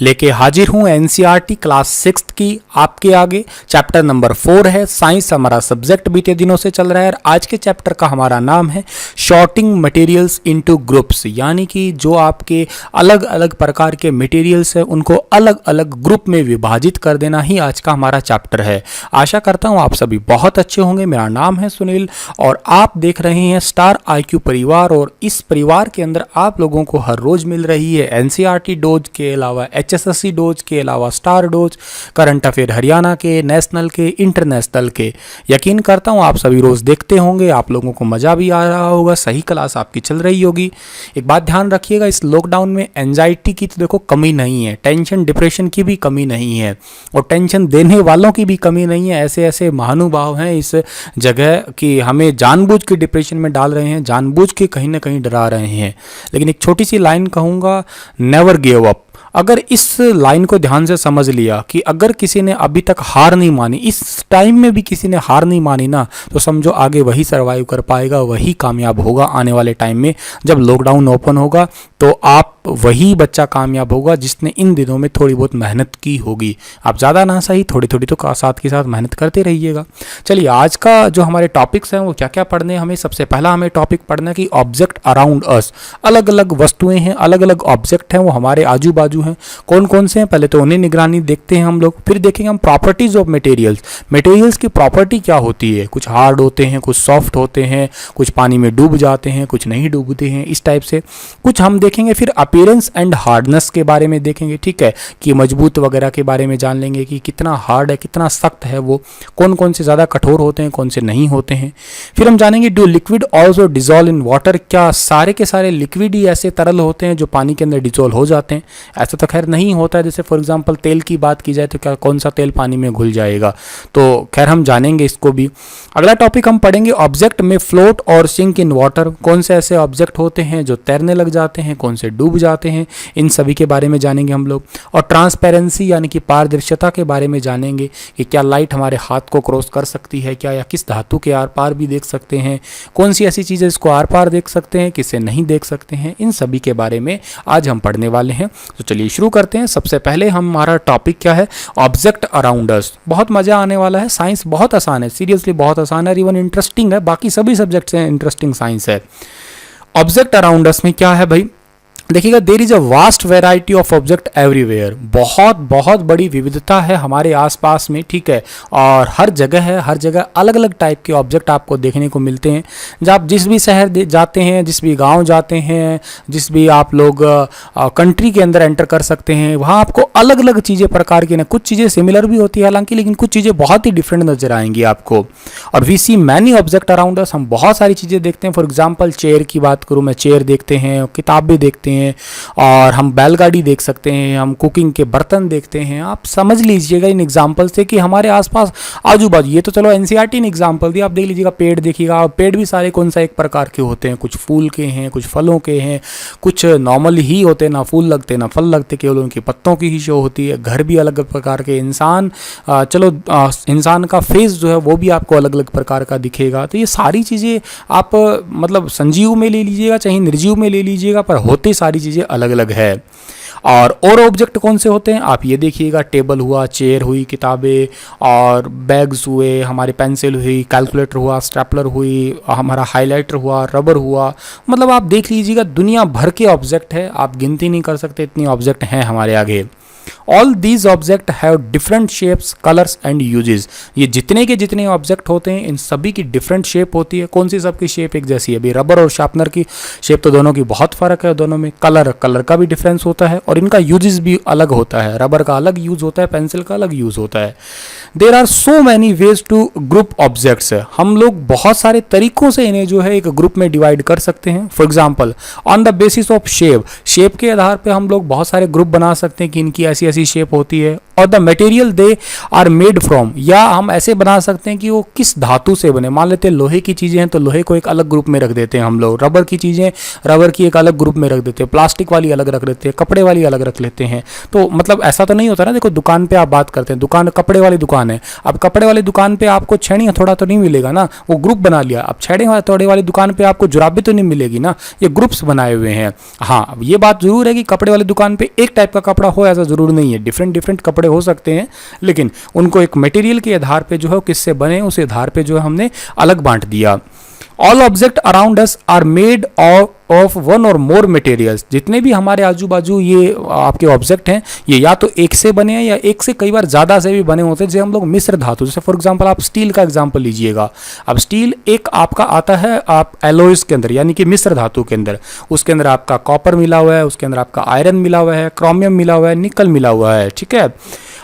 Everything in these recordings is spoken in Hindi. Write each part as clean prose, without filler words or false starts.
लेके हाजिर हूँ एनसीईआरटी क्लास 6 की आपके आगे। चैप्टर नंबर 4 है साइंस, हमारा सब्जेक्ट बीते दिनों से चल रहा है। आज के चैप्टर का हमारा नाम है शॉर्टिंग मटेरियल्स इनटू ग्रुप्स, यानी कि जो आपके अलग अलग प्रकार के मटेरियल्स हैं उनको अलग अलग ग्रुप में विभाजित कर देना ही आज का हमारा चैप्टर है। आशा करता हूँ आप सभी बहुत अच्छे होंगे। मेरा नाम है सुनील और आप देख रहे हैं स्टार IQ परिवार, और इस परिवार के अंदर आप लोगों को हर रोज मिल रही है एनसीईआरटी डोज के अलावा HSSC डोज के अलावा star dose, current affair Haryana के, नेशनल के, इंटरनेशनल के। यकीन करता हूँ आप सभी रोज देखते होंगे, आप लोगों को मजा भी आ रहा होगा, सही क्लास आपकी चल रही होगी। एक बात ध्यान रखिएगा, इस लॉकडाउन में एंजाइटी की तो देखो कमी नहीं है, टेंशन डिप्रेशन की भी कमी नहीं है, और टेंशन देने वालों की भी कमी नहीं है। ऐसे ऐसे महानुभाव हैं इस जगह कि हमें जानबूझ के डिप्रेशन में डाल रहे हैं, जानबूझ के कहीं ना कहीं डरा रहे हैं। लेकिन एक छोटी सी लाइन कहूँगा, नेवर गिव अप। अगर इस लाइन को ध्यान से समझ लिया कि अगर किसी ने अभी तक हार नहीं मानी, इस टाइम में भी किसी ने हार नहीं मानी ना, तो समझो आगे वही सर्वाइव कर पाएगा, वही कामयाब होगा आने वाले टाइम में। जब लॉकडाउन ओपन होगा तो आप वही बच्चा कामयाब होगा जिसने इन दिनों में थोड़ी बहुत मेहनत की होगी। आप ज़्यादा ना सही, थोड़ी थोड़ी तो साथ के साथ मेहनत करते रहिएगा। चलिए, आज का जो हमारे टॉपिक्स हैं वो क्या क्या पढ़ने हमें। सबसे पहला हमें टॉपिक पढ़ना है कि ऑब्जेक्ट अराउंड अस। अलग अलग वस्तुएं हैं, अलग अलग ऑब्जेक्ट हैं, वो हमारे आजू बाजू हैं। कौन कौन से हैं पहले तो उन्हें निगरानी देखते हैं हम लोग। फिर देखेंगे हम प्रॉपर्टीज ऑफ मटेरियल्स। मटेरियल्स की प्रॉपर्टी क्या होती है, कुछ हार्ड होते हैं, कुछ सॉफ्ट होते हैं, कुछ पानी में डूब जाते हैं, कुछ नहीं डूबते हैं, इस टाइप से कुछ हम देखेंगे। फिर अपीयरेंस एंड हार्डनेस के बारे में देखेंगे, ठीक है, कि मजबूत वगैरह के बारे में जान लेंगे कि कितना हार्ड है, कितना सख्त है वो, कौन कौन से ज़्यादा कठोर होते हैं, कौन से नहीं होते हैं। फिर हम जानेंगे do liquid also dissolve in water. क्या सारे के सारे लिक्विड ही ऐसे तरल होते हैं जो पानी के अंदर डिजोल्व हो जाते हैं? ऐसा तो खैर नहीं होता है। जैसे फॉर एग्जांपल तेल की बात की जाए तो क्या कौन सा तेल पानी में घुल जाएगा, तो खैर हम जानेंगे इसको भी। अगला टॉपिक हम पढ़ेंगे ऑब्जेक्ट में फ्लोट और सिंक इन वाटर। कौन से ऐसे ऑब्जेक्ट होते हैं जो तैरने लग जाते हैं, कौन से डूब जाते हैं, इन सभी के बारे में जानेंगे हम लोग। और ट्रांसपेरेंसी यानी कि पारदर्शिता के बारे में जानेंगे कि क्या लाइट हमारे हाथ को क्रॉस कर सकती है क्या, या किस धातु के आर पार भी देख सकते हैं, कौन सी ऐसी चीज़ें इसको आर पार देख सकते हैं, किसे नहीं देख सकते हैं, इन सभी के बारे में आज हम पढ़ने वाले हैं। तो चलिए शुरू करते हैं। सबसे पहले हमारा टॉपिक क्या है, ऑब्जेक्ट अराउंड अस। बहुत मजा आने वाला है, साइंस बहुत आसान है, सीरियसली बहुत आसान है, इवन इंटरेस्टिंग है। बाकी सभी सब्जेक्ट से इंटरेस्टिंग साइंस है। ऑब्जेक्ट अराउंड अस में क्या है भाई, देखिएगा, there is a vast variety of object everywhere. बहुत बहुत बड़ी विविधता है हमारे आसपास में, ठीक है, और हर जगह है, हर जगह अलग अलग टाइप के ऑब्जेक्ट आपको देखने को मिलते हैं। जब आप जिस भी शहर जाते हैं, जिस भी गांव जाते हैं, जिस भी आप लोग कंट्री के अंदर एंटर कर सकते हैं, वहाँ आपको अलग अलग चीज़ें प्रकार की ना, कुछ चीज़ें सिमिलर भी होती है हालांकि, लेकिन कुछ चीज़ें बहुत ही डिफरेंट नजर आएंगी आपको। और we see many object around us. हम बहुत सारी चीज़ें देखते हैं। फॉर एग्जाम्पल चेयर की बात करूँ मैं, चेयर देखते हैं, किताब भी देखते हैं, और हम बैलगाड़ी देख सकते हैं, हम कुकिंग के बर्तन देखते हैं। आप समझ लीजिएगा इन एग्जाम्पल से कि हमारे आसपास आजू बाजू, ये तो चलो एनसीईआरटी ने एग्जाम्पल दिया, आप देख लीजिएगा पेड़ देखिएगा, पेड़ भी सारे कौन सा एक प्रकार के होते हैं, कुछ फूल के हैं, कुछ फलों के हैं, कुछ नॉर्मल ही होते हैं, ना फूल लगते ना फल लगते, केवल उनकी पत्तों की ही शो होती है। घर भी अलग अलग प्रकार के, इंसान चलो इंसान का फेस जो है वो भी आपको अलग अलग प्रकार का दिखेगा। तो ये सारी चीज़ें आप मतलब संजीव में ले लीजिएगा चाहे निर्जीव में ले लीजिएगा, पर होते सारी चीज़ें अलग अलग है। और ऑब्जेक्ट कौन से होते हैं आप ये देखिएगा, टेबल हुआ, चेयर हुई, किताबें और बैग्स हुए, हमारे पेंसिल हुई, कैलकुलेटर हुआ, स्टेपलर हुई, हमारा हाइलाइटर हुआ, रबर हुआ। मतलब आप देख लीजिएगा दुनिया भर के ऑब्जेक्ट है, आप गिनती नहीं कर सकते, इतनी ऑब्जेक्ट हैं हमारे आगे। All these object have different shapes, colours and uses. ये जितने के जितने ऑब्जेक्ट होते हैं इन सभी की डिफरेंट शेप होती है। कौन सी सबकी शेप एक जैसी है? अभी रबर और शार्पनर की शेप तो दोनों की बहुत फर्क है, दोनों में कलर का भी डिफरेंस होता है, और इनका यूजेस भी अलग होता है। रबर का अलग यूज होता है, पेंसिल का अलग यूज होता है। There are so many ways to group objects. हम लोग बहुत सारे तरीकों से इन्हें जो है एक ग्रुप में डिवाइड कर सकते हैं। For example on the basis of shape, shape के आधार पर हम लोग बहुत सारे ग्रुप बना सकते हैं कि इनकी ऐसी कैसी शेप होती है, और the material they are made from, या हम ऐसे बना सकते हैं कि वो किस धातु से बने। मान लेते हैं लोहे की चीज़ें हैं तो लोहे को एक अलग ग्रुप में रख देते हैं हम लोग, रबर की चीज़ें रबर की एक अलग ग्रुप में रख देते हैं, प्लास्टिक वाली अलग रख देते हैं, कपड़े वाली अलग रख लेते हैं। तो मतलब ऐसा तो नहीं होता ना। देखो दुकान पे आप बात करते हैं, दुकान कपड़े वाली दुकान है, अब कपड़े वाली दुकान पे आपको छेड़ी हथौड़ा तो नहीं मिलेगा ना, वो ग्रुप बना लिया। अब छेड़ी हथौड़े वाली दुकान पे आपको जुराबी तो नहीं मिलेगी ना, ये ग्रुप्स बनाए हुए हैं। हाँ, ये बात जरूर है कि कपड़े वाली दुकान पे एक टाइप का कपड़ा हो ऐसा जरूर नहीं है, डिफरेंट डिफरेंट कपड़े हो सकते हैं, लेकिन उनको एक मटेरियल के आधार पे जो है किससे बने उस आधार पे जो है हमने अलग बांट दिया। All object around us are made of one or more materials, जितने भी हमारे आजू बाजू ये आपके ऑब्जेक्ट हैं ये या तो एक से बने हैं या एक से कई बार ज़्यादा से भी बने होते हैं, जैसे हम लोग मिश्र धातु, जैसे फॉर एग्जांपल आप स्टील का एग्जांपल लीजिएगा। अब स्टील एक आपका आता है आप एलॉयज के अंदर, यानी कि मिश्र धातु के अंदर, उसके अंदर आपका कॉपर मिला हुआ है, उसके अंदर आपका आयरन मिला हुआ है, क्रोमियम मिला हुआ है, निकल मिला हुआ है, ठीक है।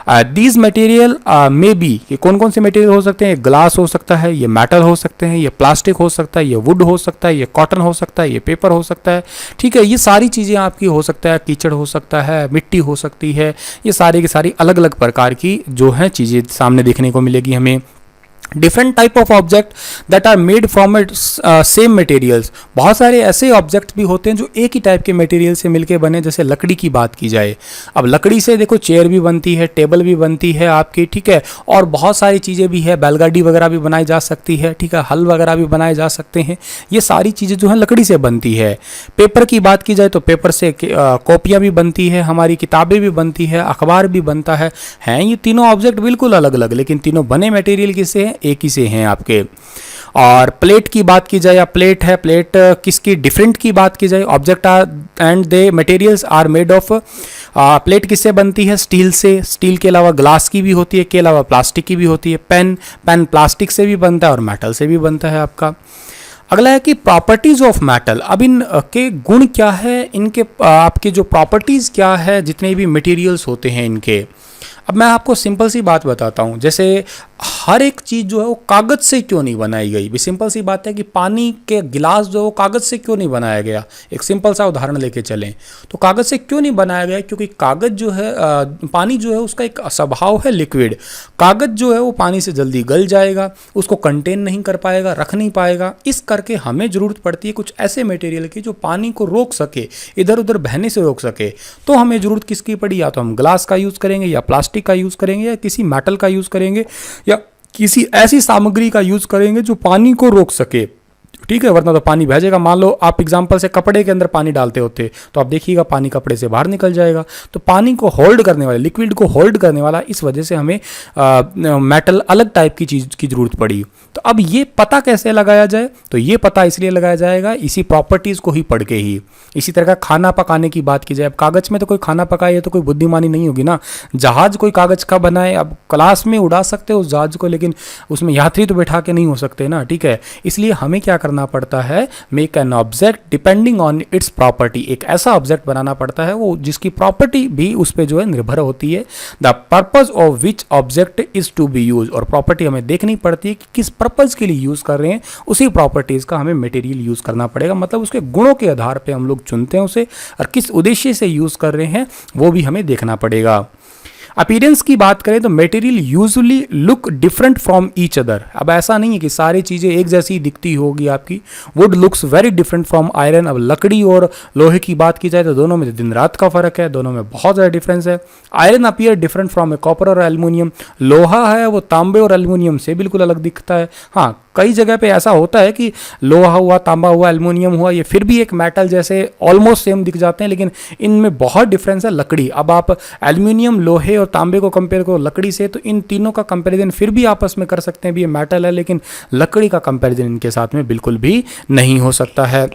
दीज मटेरियल मे बी, ये कौन कौन से मटेरियल हो सकते हैं, ग्लास हो सकता है, ये मेटल हो सकते हैं, ये प्लास्टिक हो सकता है, ये वुड हो सकता है, ये कॉटन हो सकता है, ये पेपर हो सकता है, ठीक है। ये सारी चीज़ें आपकी हो सकता है, कीचड़ हो सकता है, मिट्टी हो सकती है, ये सारी की सारी अलग अलग प्रकार की जो है चीज़ें सामने देखने को मिलेगी हमें। Different type of object that are made from same materials, बहुत सारे ऐसे ऑब्जेक्ट भी होते हैं जो एक ही टाइप के मटेरियल से मिलके बने। जैसे लकड़ी की बात की जाए, अब लकड़ी से देखो चेयर भी बनती है, टेबल भी बनती है आपकी, ठीक है, और बहुत सारी चीज़ें भी है, बैलगाड़ी वगैरह भी बनाई जा सकती है, ठीक है, हल वगैरह भी बनाए जा सकते हैं। ये सारी चीज़ें जो है लकड़ी से बनती है। पेपर की बात की जाए तो पेपर से कॉपियाँ भी बनती है, हमारी किताबें भी बनती है, अखबार भी बनता है। हैं ये तीनों ऑब्जेक्ट बिल्कुल अलग अलग, लेकिन तीनों बने मटेरियल किससे हैं, एक ही से हैं आपके। और प्लेट की बात की जाए, या प्लेट है, प्लेट किसकी, डिफरेंट की बात की जाए, object are and they materials are made of, plate किससे बनती है, स्टील से, स्टील के अलावा ग्लास की भी होती है, के अलावा प्लास्टिक की भी होती है। पेन प्लास्टिक से भी बनता है और मेटल से भी बनता है आपका। अगला है कि प्रॉपर्टीज ऑफ मेटल, अब इन के गुण क्या है, इनके आपके जो प्रॉपर्टीज क्या है, जितने भी मटेरियल्स होते हैं इनके। अब मैं आपको सिंपल सी बात बताता हूँ, जैसे हर एक चीज़ जो है वो कागज़ से क्यों नहीं बनाई गई। भी सिंपल सी बात है कि पानी के गिलास जो है वो कागज़ से क्यों नहीं बनाया गया। एक सिंपल सा उदाहरण लेके चलें तो कागज़ से क्यों नहीं बनाया गया, क्योंकि कागज़ जो है पानी जो है उसका एक स्वभाव है लिक्विड। कागज़ जो है वो पानी से जल्दी गल जाएगा, उसको कंटेन नहीं कर पाएगा, रख नहीं पाएगा। इस करके हमें ज़रूरत पड़ती है कुछ ऐसे मटेरियल की जो पानी को रोक सके, इधर उधर बहने से रोक सके। तो हमें ज़रूरत किसकी पड़ी, या तो हम ग्लास का यूज़ करेंगे, या प्लास्टिक का यूज़ करेंगे, या किसी मेटल का यूज़ करेंगे, या किसी ऐसी सामग्री का यूज करेंगे जो पानी को रोक सके, ठीक है, वरना तो पानी बह जाएगा। मान लो आप एग्जांपल से कपड़े के अंदर पानी डालते होते तो आप देखिएगा पानी कपड़े से बाहर निकल जाएगा। तो पानी को होल्ड करने वाले, लिक्विड को होल्ड करने वाला, इस वजह से हमें मेटल अलग टाइप की चीज़ की ज़रूरत पड़ी। तो अब ये पता कैसे लगाया जाए, तो ये पता इसलिए लगाया जाएगा इसी प्रॉपर्टीज़ को ही पढ़ के ही। इसी तरह का खाना पकाने की बात की जाए, अब कागज़ में तो कोई खाना पकाए तो कोई बुद्धिमानी नहीं होगी ना। जहाज़ कोई कागज़ का बनाए, अब क्लास में उड़ा सकते हो उस जहाज़ को, लेकिन उसमें यात्री तो बैठा के नहीं हो सकते ना, ठीक है। इसलिए हमें क्या करना पड़ता है, make an object depending on it's property, एक ऐसा ऑब्जेक्ट बनाना पड़ता है वो जिसकी प्रॉपर्टी भी उस पर जो है निर्भर होती है। The purpose of which object is to be use, और प्रॉपर्टी हमें देखनी पड़ती है कि किस पर्पज के लिए यूज कर रहे हैं, उसी प्रॉपर्टीज का हमें मटेरियल यूज करना पड़ेगा। मतलब उसके गुणों के आधार पर हम लोग चुनते हैं उसे, और किस उद्देश्य से यूज कर रहे हैं वो भी हमें देखना पड़ेगा। अपीयरेंस की बात करें तो material usually look different from each other. अब ऐसा नहीं है कि सारी चीज़ें एक जैसी दिखती होगी आपकी। Would looks very different from iron. अब लकड़ी और लोहे की बात की जाए तो दोनों में दिन रात का फर्क है, दोनों में बहुत ज़्यादा डिफरेंस है। Iron appear different from A copper और एल्युमिनियम। लोहा है वो तांबे और एल्युमिनियम से बिल्कुल अलग दिखता है। हाँ, कई जगह पे ऐसा होता है कि लोहा हुआ, तांबा हुआ, एल्युमिनियम हुआ, ये फिर भी एक मेटल जैसे ऑलमोस्ट सेम दिख जाते हैं, लेकिन इनमें बहुत डिफरेंस है। लकड़ी, अब आप एल्युमिनियम, लोहे और तांबे को कंपेयर करो लकड़ी से, तो इन तीनों का कंपैरिजन फिर भी आपस में कर सकते हैं भी ये मेटल है, लेकिन लकड़ी का कंपैरिजन इनके साथ में बिल्कुल भी नहीं हो सकता है।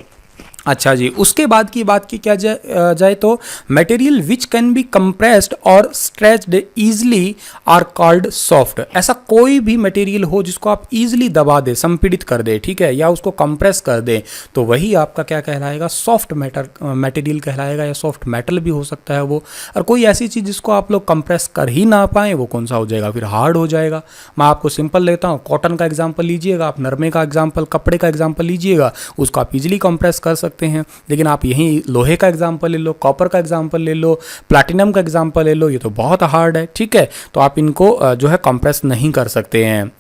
अच्छा जी, उसके बाद की बात की क्या जाए तो material which can be compressed और stretched easily are called soft. ऐसा कोई भी मटेरियल हो जिसको आप ईजिली दबा दे, संपीड़ित कर दे, ठीक है, या उसको कंप्रेस कर दे, तो वही आपका क्या कहलाएगा, सॉफ्ट मटेरियल कहलाएगा, या सॉफ्ट मेटल भी हो सकता है वो। और कोई ऐसी चीज़ जिसको आप लोग कंप्रेस कर ही ना पाएँ, वो कौन सा हो जाएगा, फिर हार्ड हो जाएगा। मैं आपको सिंपल लेता हूँ, कॉटन का एग्जाम्पल लीजिएगा आप, नरमे का एग्जाम्पल, कपड़े का एग्जाम्पल लीजिएगा, उसको आप इजिली कंप्रेस कर सकते सकते हैं, लेकिन आप यहीं लोहे का एग्जाम्पल ले लो, कॉपर का एग्जाम्पल ले लो, प्लैटिनम का एग्जाम्पल ले लो, ये तो बहुत हार्ड है, ठीक है। तो आप इनको जो है कंप्रेस नहीं कर सकते हैं।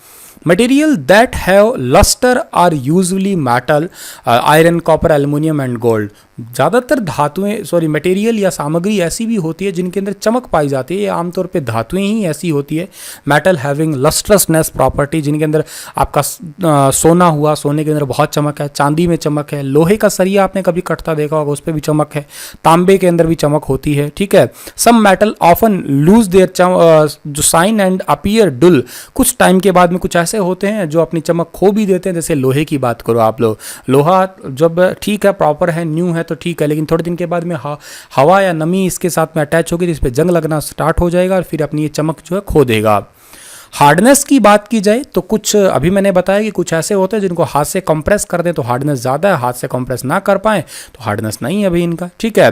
Material that have lustre are usually metal, iron, copper, aluminium and gold. ज़्यादातर धातुएं मटेरियल या सामग्री ऐसी भी होती है जिनके अंदर चमक पाई जाती है, ये आमतौर पे धातुएं ही ऐसी होती है। मेटल हैविंग लस्ट्रसनेस प्रॉपर्टी, जिनके अंदर आपका सोना हुआ, सोने के अंदर बहुत चमक है, चांदी में चमक है, लोहे का सरिया आपने कभी कटता देखा होगा, उस पर भी चमक है, तांबे के अंदर भी चमक होती है, ठीक है। Some metal often lose their जो साइन एंड अपीयर डुल, कुछ टाइम के बाद में कुछ ऐसे होते हैं जो अपनी चमक खो भी देते हैं। जैसे लोहे की बात करो आप लोग, लोहा जब ठीक है, प्रॉपर है, न्यू है तो ठीक है, लेकिन थोड़े दिन के बाद में हवा या नमी इसके साथ में अटैच होगी तो इस पर जंग लगना स्टार्ट हो जाएगा और फिर अपनी ये चमक जो है खो देगा। हार्डनेस की बात की जाए तो कुछ अभी मैंने बताया कि कुछ ऐसे होते हैं जिनको हाथ से कंप्रेस कर दें तो हार्डनेस ज़्यादा है, हाथ से कंप्रेस ना कर पाएँ तो हार्डनेस नहीं है अभी इनका, ठीक है।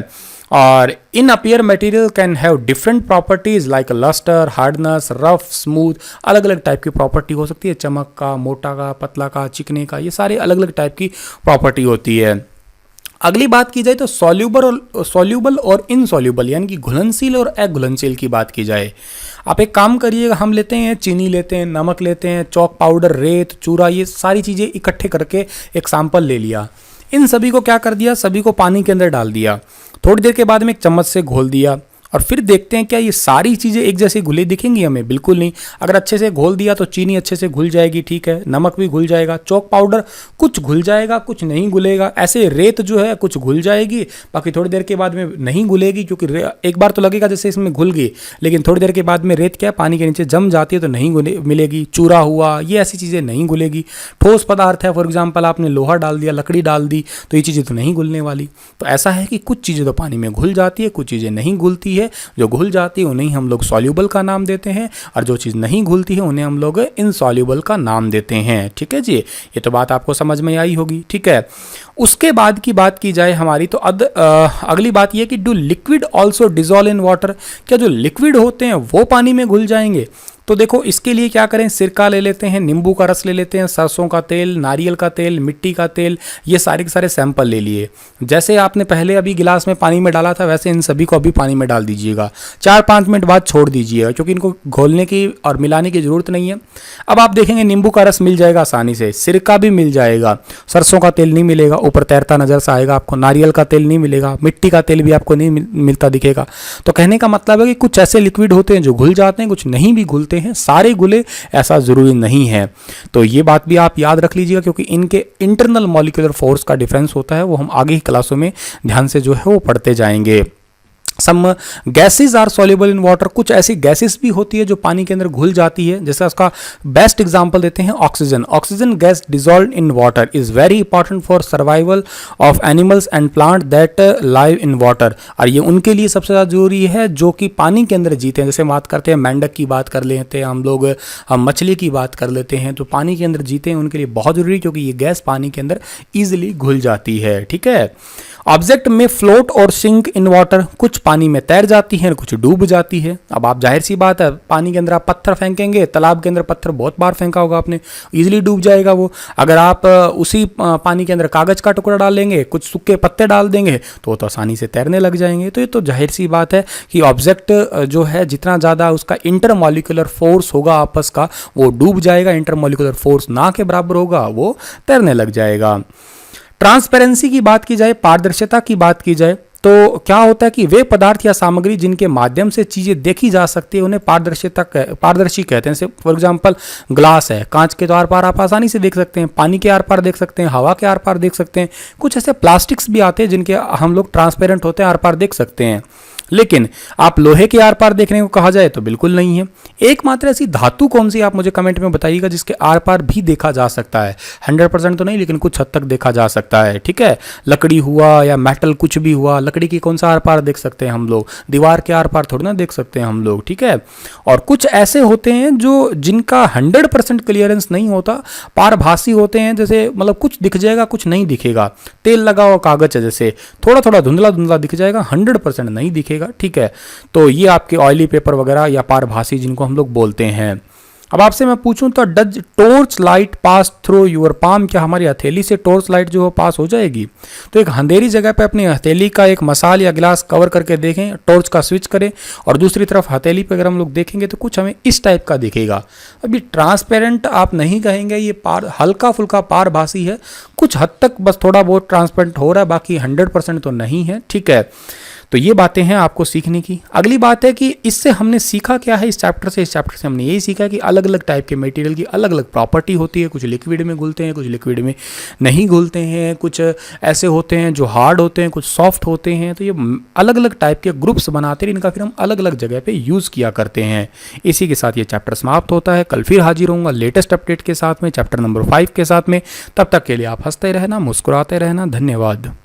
और इन appear material can have different properties like lustre, hardness, rough, smooth, अलग अलग टाइप की प्रॉपर्टी हो सकती है, चमक का, मोटा का, पतला का, चिकने का, ये सारे अलग अलग टाइप की प्रॉपर्टी होती है। अगली बात की जाए तो सॉल्यूबल और इनसॉल्यूबल यानी कि घुलनशील और अघुलनशील की बात की जाए। आप एक काम करिएगा, हम लेते हैं चीनी, लेते हैं नमक, लेते हैं चौक पाउडर, रेत, चूरा, ये सारी चीज़ें इकट्ठे करके एक सैंपल ले लिया। इन सभी को क्या कर दिया, सभी को पानी के अंदर डाल दिया, थोड़ी देर के बाद में एक चम्मच से घोल दिया और फिर देखते हैं क्या ये सारी चीज़ें एक जैसी घुली दिखेंगी हमें, बिल्कुल नहीं। अगर अच्छे से घोल दिया तो चीनी अच्छे से घुल जाएगी, ठीक है, नमक भी घुल जाएगा, चौक पाउडर कुछ घुल जाएगा, कुछ नहीं घुलेगा, ऐसे रेत जो है कुछ घुल जाएगी, बाकी थोड़ी देर के बाद में नहीं घुलेगी, क्योंकि एक बार तो लगेगा जैसे इसमें घुल गई, लेकिन थोड़ी देर के बाद में रेत क्या है, पानी के नीचे जम जाती है तो नहीं मिलेगी। चूरा हुआ, ये ऐसी चीज़ें नहीं घुलेगी। ठोस पदार्थ है, फॉर एग्जाम्पल आपने लोहा डाल दिया, लकड़ी डाल दी, तो ये चीज़ें तो नहीं घुलने वाली। तो ऐसा है कि कुछ चीज़ें तो पानी में घुल जाती है, कुछ चीज़ें नहीं घुलती है। जो घुल जाती है उन्हें हम लोग सॉल्यूबल का नाम देते हैं और जो चीज़ नहीं घुलती है उन्हें हम लोग इनसॉल्यूबल का नाम देते हैं, ठीक है जी। ये तो बात आपको समझ में आई होगी, ठीक है। उसके बाद की बात की जाए हमारी तो अगली बात ये कि do liquid also dissolve in water, क्या जो लिक्विड होते हैं वो पानी में घुल जाएंगे? तो देखो इसके लिए क्या करें, सिरका ले लेते हैं, नींबू का रस ले लेते हैं, सरसों का तेल, नारियल का तेल, मिट्टी का तेल, ये सारे के सारे सैंपल ले लिए। जैसे आपने पहले अभी गिलास में पानी में डाला था वैसे इन सभी को अभी पानी में डाल दीजिएगा, 4-5 मिनट बाद छोड़ दीजिएगा, क्योंकि इनको घोलने की और मिलाने की ज़रूरत नहीं है। अब आप देखेंगे नींबू का रस मिल जाएगा आसानी से, सिरका भी मिल जाएगा, सरसों का तेल नहीं मिलेगा, ऊपर तैरता नजर से आएगा आपको, नारियल का तेल नहीं मिलेगा, मिट्टी का तेल भी आपको नहीं मिलता दिखेगा। तो कहने का मतलब है कि कुछ ऐसे लिक्विड होते हैं जो घुल जाते हैं, कुछ नहीं भी घुलते हैं, सारे घुले ऐसा ज़रूरी नहीं है। तो ये बात भी आप याद रख लीजिएगा, क्योंकि इनके इंटरनल मॉलिक्यूलर फोर्स का डिफरेंस होता है, वो हम आगे की क्लासों में ध्यान से जो है वो पढ़ते जाएंगे। Some gases are soluble in water, कुछ ऐसी गैसेस भी होती है जो पानी के अंदर घुल जाती है, जैसे उसका बेस्ट एग्जांपल देते हैं oxygen. Oxygen gas dissolve in water is very important for survival of animals and plant that live in water, और ये उनके लिए सबसे ज़्यादा जरूरी है जो कि पानी के अंदर जीते हैं। जैसे बात करते हैं मेंढक की बात कर लेते हैं हम लोग, हम मछली की बात कर लेते हैं, तो पानी के अंदर जीते हैं उनके लिए बहुत जरूरी, क्योंकि ये गैस पानी के अंदर ईजिली घुल जाती है, ठीक है। ऑब्जेक्ट में फ्लोट और सिंक इन वाटर, कुछ पानी में तैर जाती हैं, कुछ डूब जाती है। अब आप जाहिर सी बात है, पानी के अंदर आप पत्थर फेंकेंगे, तालाब के अंदर पत्थर बहुत बार फेंका होगा आपने, इजीली डूब जाएगा वो। अगर आप उसी पानी के अंदर कागज का टुकड़ा डाल लेंगे, कुछ सूखे पत्ते डाल देंगे तो आसानी से तैरने लग जाएंगे। तो ये तो जाहिर सी बात है कि ऑब्जेक्ट जो है जितना ज़्यादा उसका इंटरमॉलिक्यूलर फोर्स होगा आपस का, वो डूब जाएगा, इंटरमॉलिक्यूलर फोर्स ना के बराबर होगा, वो तैरने लग जाएगा। ट्रांसपेरेंसी की बात की जाए, पारदर्शिता की बात की जाए, तो क्या होता है कि वे पदार्थ या सामग्री जिनके माध्यम से चीज़ें देखी जा सकती है उन्हें पारदर्शी कहते हैं। जैसे फॉर एग्जांपल ग्लास है, कांच के तो आर पार आप आसानी से देख सकते हैं, पानी के आर पार देख सकते हैं, हवा के आर पार देख सकते हैं। कुछ ऐसे प्लास्टिक्स भी आते हैं जिनके हम लोग ट्रांसपेरेंट होते हैं, आर पार देख सकते हैं, लेकिन आप लोहे के आर पार देखने को कहा जाए तो बिल्कुल नहीं है। एकमात्र ऐसी धातु कौन सी आप मुझे कमेंट में बताइएगा जिसके आर पार भी देखा जा सकता है, 100% तो नहीं लेकिन कुछ हद तक देखा जा सकता है, ठीक है। लकड़ी हुआ या मेटल कुछ भी हुआ, लकड़ी की कौन सा आर पार देख सकते हैं हम लोग, दीवार के आर पार थोड़ी ना देख सकते हैं हम लोग, ठीक है। और कुछ ऐसे होते हैं जो जिनका 100% क्लियरेंस नहीं होता, पारभासी होते हैं, जैसे मतलब कुछ दिख जाएगा कुछ नहीं दिखेगा। तेल लगा हुआ कागज है, जैसे थोड़ा थोड़ा धुंधला धुंधला दिख जाएगा, 100% नहीं दिखेगा, ठीक है। तो ये आपके ऑयली पेपर वगैरह या पारभासी जिनको हम लोग बोलते हैं। अब आपसे मैं पूछूं तो does torch light pass through your palm, क्या हमारी हथेली से टॉर्च लाइट जो है पास हो जाएगी? तो एक अंधेरी जगह पे अपनी हथेली का एक मसाल या गिलास कवर करके देखें, टॉर्च का स्विच करें और दूसरी तरफ हथेली पे अगर हम लोग देखेंगे तो कुछ हमें इस टाइप का दिखेगा। अभी ट्रांसपेरेंट आप नहीं कहेंगे, ये हल्का फुल्का पारभासी है, कुछ हद तक बस थोड़ा बहुत ट्रांसपेरेंट हो रहा है, बाकी 100% तो नहीं है। ठीक है, तो ये बातें हैं आपको सीखने की। अगली बात है कि इससे हमने सीखा क्या है इस चैप्टर से हमने यही सीखा कि अलग अलग टाइप के मटेरियल की अलग अलग प्रॉपर्टी होती है। कुछ लिक्विड में घुलते हैं, कुछ लिक्विड में नहीं घुलते हैं, कुछ ऐसे होते हैं जो हार्ड होते हैं, कुछ सॉफ्ट होते हैं। तो ये अलग अलग टाइप के ग्रुप्स बनाते हैं, इनका फिर हम अलग अलग जगह पे यूज़ किया करते हैं। इसी के साथ ये चैप्टर समाप्त होता है। कल फिर हाजिर होऊंगा लेटेस्ट अपडेट के साथ में, चैप्टर नंबर 5 के साथ में। तब तक के लिए आप हंसते रहना, मुस्कुराते रहना। धन्यवाद।